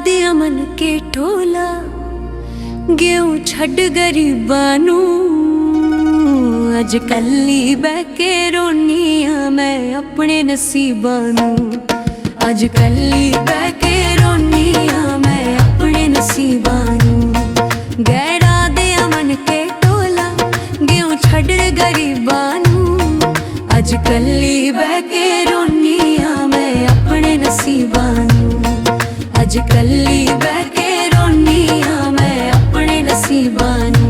दिया मन के टोला गेहूं छड़ गरीबां नू अज कल्ली बह के रोनी आ मैं अपने नसीबां नू अज कल्ली बह के रोनी आ मैं अपने नसीबां नू गैरा दिया मन के टोला गेहूं छड़ गरीबां नू अज कल्ली बह के रोनी आ मैं अपने नसीबां नू अज कल्ली बह के रोनी आ मैं अपने नसीबां नू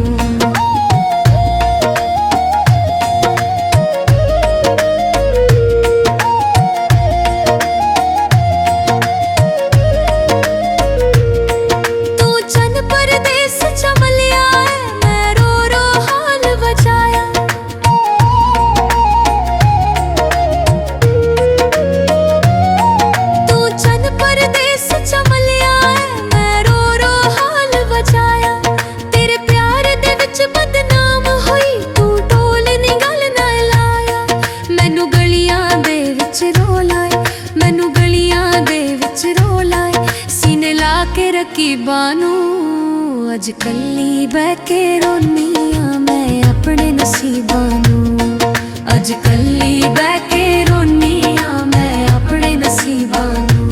रकीबां नू अज कल्ली बह के रोनी आ मैं अपने नसीबां नू अज कल्ली बह के रोनी आ मैं अपने नसीबां नू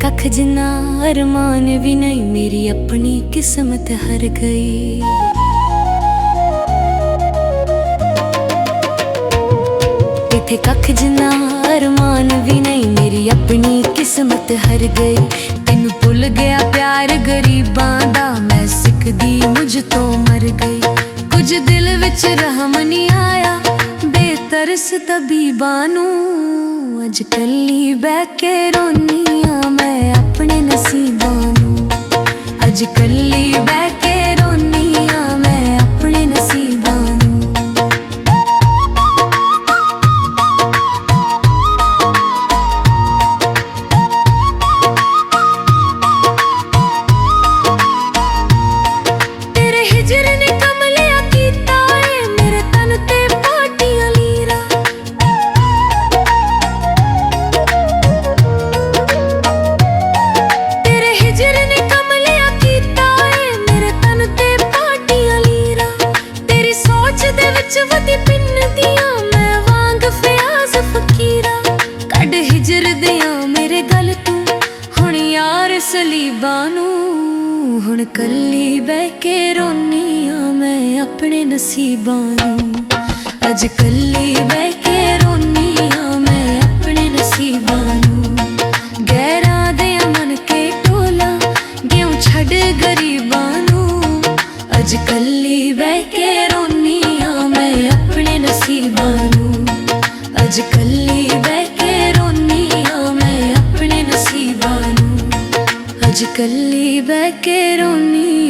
कख जिन्ना अरमान भी नहीं मेरी अपनी किस्मत हर गई इथे कख जिन्ना अरमान भी नहीं मेरी अपनी किस्मत हर गई तेनू भुल गया प्यार गरीबां दा मैं सिकदी मुझ तो मर गई कुछ दिल विच रहम नहीं आया बेतरस तबीबां नू अज कल्ली बह के रोनी आ मैं अपने नसीबां नू अज कल्ली बह के रोनी आ मैं अपने नसीबां नू तेरे हिजर ने कमलिया कीता है मेरे तन ते पाटियां लीरा वदी पिन दिया मैं वांग फयाज फकीरा कड हिजर दिया मेरे गल तू हुण यार सलीबां नू हुण कल्ली बह के रोनी आ मैं अपने नसीबां नू अज कल्ली बह के रोनी आ मैं अपने नसीबां नू गैरा दिया मन के टोला गेहूं छड़ गरीबां नू अज कल्ली बह के रोनी अपने नसीबां नू अज कल्ली बह के रोनी आ मैं अपने नसीबां नू अज कल्ली बह के रोनी